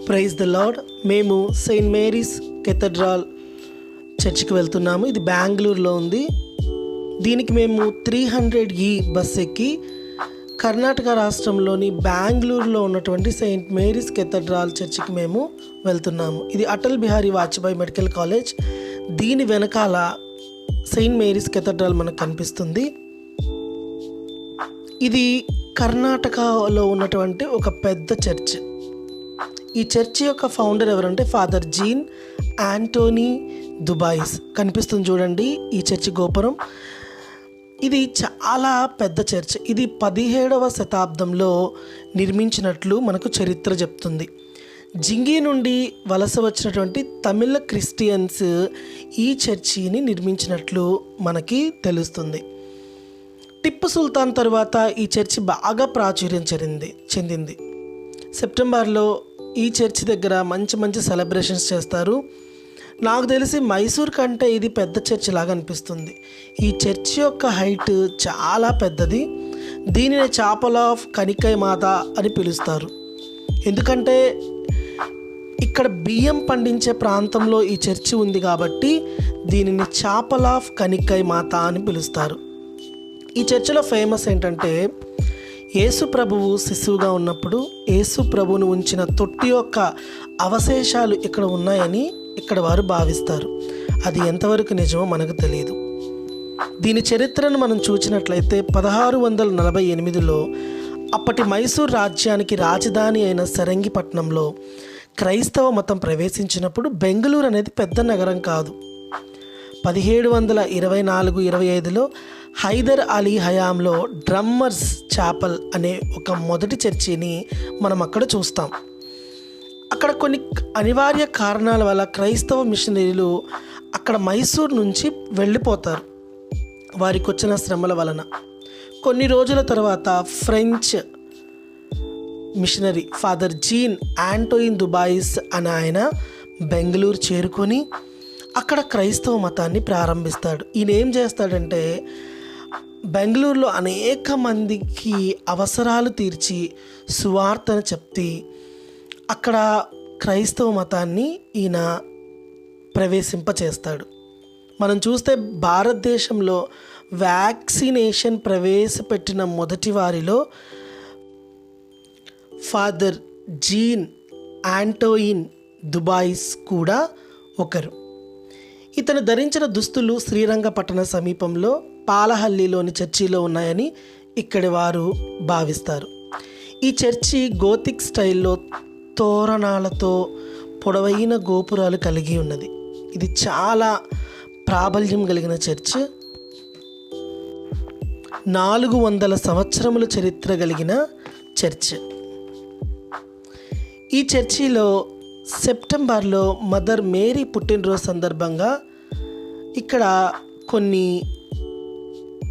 Praise the lord. మేము saint Mary's cathedral చర్చికి వెళ్తున్నాము. ఇది బెంగళూరులో ఉంది. దీనికి మేము 300E బస్ ఎక్కి కర్ణాటక రాష్ట్రంలోని బెంగళూరులో ఉన్నటువంటి సెయింట్ మేరీస్ కెథడ్రాల్ చర్చికి మేము వెళ్తున్నాము. ఇది అటల్ బిహారీ వాజ్పేయి మెడికల్ కాలేజ్. దీని వెనకాల సెయింట్ మేరీస్ కెథడ్రాల్ మనకు కనిపిస్తుంది. ఇది కర్ణాటకలో ఉన్నటువంటి ఒక పెద్ద చర్చ్. ఈ చర్చి యొక్క ఫౌండర్ ఎవరంటే ఫాదర్ జీన్ యాంటోనీ దుబాయిస్. కనిపిస్తుంది చూడండి ఈ చర్చి గోపురం. ఇది చాలా పెద్ద చర్చ్. ఇది 17వ శతాబ్దంలో నిర్మించినట్లు మనకు చరిత్ర చెప్తుంది. జింగి నుండి వలస వచ్చినటువంటి తమిళ క్రిస్టియన్స్ ఈ చర్చిని నిర్మించినట్లు మనకి తెలుస్తుంది. టిప్పు సుల్తాన్ తరువాత ఈ చర్చి బాగా ప్రాచుర్యం చెందింది. సెప్టెంబర్లో ఈ చర్చి దగ్గర మంచి మంచి సెలబ్రేషన్స్ చేస్తారు. నాకు తెలిసి మైసూర్ కంటే ఇది పెద్ద చర్చి లాగా అనిపిస్తుంది. ఈ చర్చి యొక్క హైట్ చాలా పెద్దది. దీనిని చాపల్ ఆఫ్ కనికై మాత అని పిలుస్తారు. ఎందుకంటే ఇక్కడ బియ్యం పండించే ప్రాంతంలో ఈ చర్చి ఉంది కాబట్టి దీనిని చాపల్ ఆఫ్ కనికై మాత అని పిలుస్తారు. ఈ చర్చిలో ఫేమస్ ఏంటంటే యేసు ప్రభువు శిశువుగా ఉన్నప్పుడు యేసు ప్రభువును ఉంచిన తొట్టి యొక్క అవశేషాలు ఇక్కడ ఉన్నాయని ఇక్కడ వారు భావిస్తారు. అది ఎంతవరకు నిజమో మనకు తెలియదు. దీని చరిత్రను మనం చూసినట్లయితే 1648లో అప్పటి మైసూర్ రాజ్యానికి రాజధాని అయిన సరంగిపట్నంలో క్రైస్తవ మతం ప్రవేశించినప్పుడు బెంగళూరు అనేది పెద్ద నగరం కాదు. 1724-25లో హైదర్ అలీ హయాంలో డ్రమ్మర్స్ చాపల్ అనే ఒక మొదటి చర్చిని మనం అక్కడ చూస్తాం. అక్కడ కొన్ని అనివార్య కారణాల వల్ల క్రైస్తవ మిషనరీలు అక్కడ మైసూర్ నుంచి వెళ్ళిపోతారు వారికి వచ్చిన శ్రమల వలన. కొన్ని రోజుల తర్వాత ఫ్రెంచ్ మిషనరీ ఫాదర్ జీన్ యాంటోయిన్ దుబాయిస్ అనే ఆయన బెంగళూరు చేరుకొని అక్కడ క్రైస్తవ మతాన్ని ప్రారంభిస్తాడు. ఈయన ఏం చేస్తాడంటే బెంగళూరులో అనేక మందికి అవసరాలు తీర్చి సువార్తను చెప్పి అక్కడ క్రైస్తవ మతాన్ని ఈయన ప్రవేశింపచేస్తాడు. మనం చూస్తే భారతదేశంలో వ్యాక్సినేషన్ ప్రవేశపెట్టిన మొదటి వారిలో ఫాదర్ జీన్ యాంటోయిన్ దుబాయిస్ కూడా ఒకరు. ఇతను ధరించిన దుస్తులు శ్రీరంగపట్టణ సమీపంలో పాలహల్లిలోని చర్చిలో ఉన్నాయని ఇక్కడి వారు భావిస్తారు. ఈ చర్చి గోతిక్ స్టైల్లో తోరణాలతో పొడవైన గోపురాలు కలిగి ఉన్నది. ఇది చాలా ప్రాబల్యం కలిగిన చర్చ్. 400 సంవత్సరముల చరిత్ర కలిగిన చర్చ్. ఈ చర్చిలో సెప్టెంబర్లో మదర్ మేరీ పుట్టినరోజు సందర్భంగా ఇక్కడ కొన్ని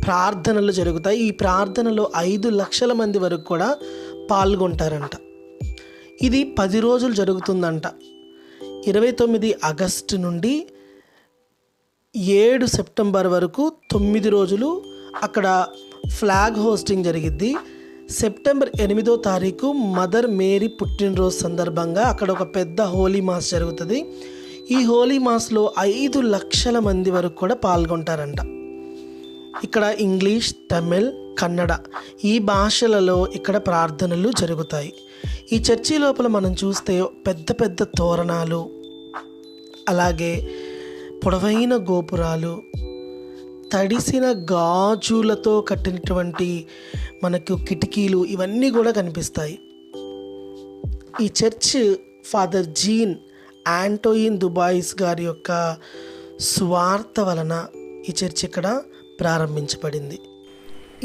ప్రార్థనలు జరుగుతాయి. ఈ ప్రార్థనలో 5 లక్షల మంది వరకు కూడా పాల్గొంటారంట. ఇది 10 రోజులు జరుగుతుందంట. 29 ఆగస్టు నుండి 7 సెప్టెంబర్ వరకు 9 రోజులు అక్కడ ఫ్లాగ్ హోస్టింగ్ జరిగిద్ది. సెప్టెంబర్ 8వ తారీఖు మదర్ మేరీ పుట్టినరోజు సందర్భంగా అక్కడ ఒక పెద్ద హోలీ మాస్ జరుగుతుంది. ఈ హోలీ మాస్లో 5 లక్షల మంది వరకు కూడా పాల్గొంటారంట. ఇక్కడ ఇంగ్లీష్, తమిళ్, కన్నడ ఈ భాషలలో ఇక్కడ ప్రార్థనలు జరుగుతాయి. ఈ చర్చి లోపల మనం చూస్తే పెద్ద పెద్ద తోరణాలు, అలాగే పొడవైన గోపురాలు, తడిసిన గాజులతో కట్టినటువంటి మనకు కిటికీలు ఇవన్నీ కూడా కనిపిస్తాయి. ఈ చర్చ్ ఫాదర్ జీన్ యాంటోయిన్ దుబాయిస్ గారి యొక్క సువార్త వలన ఈ చర్చ్ ఇక్కడ ప్రారంభించబడింది.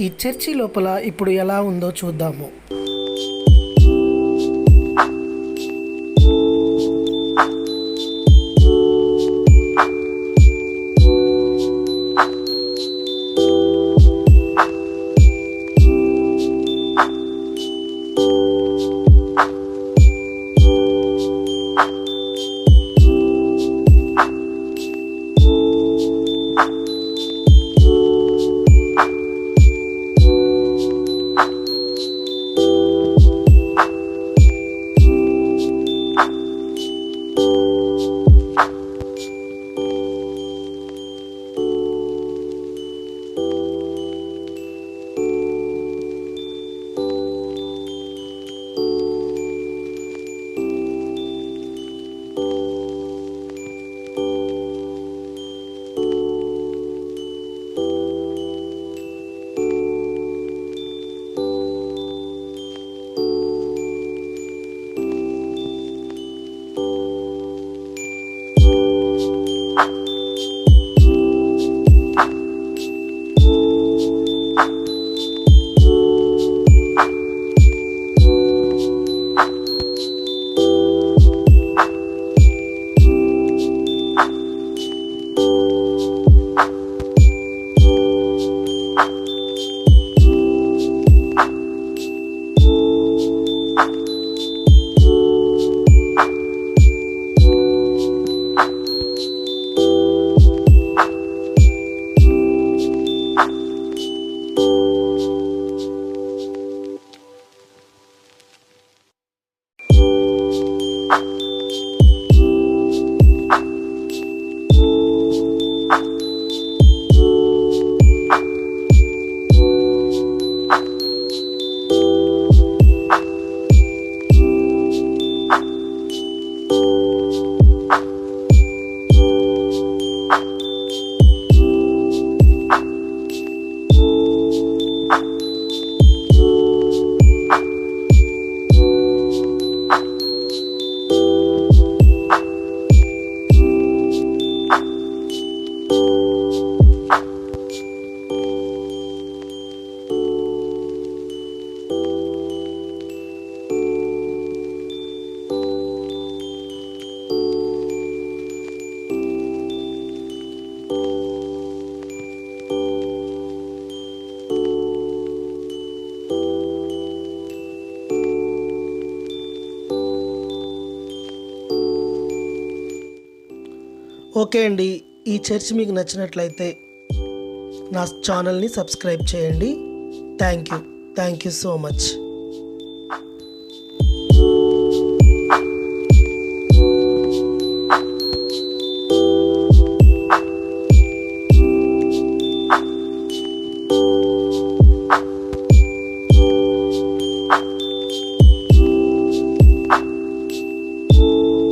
ఈ చర్చి లోపల ఇప్పుడు ఎలా ఉందో చూద్దాము. ఓకే అండి, ఈ చర్చ్ మీకు నచ్చినట్లయితే నా ఛానల్ని సబ్స్క్రైబ్ చేయండి. Thank you so much.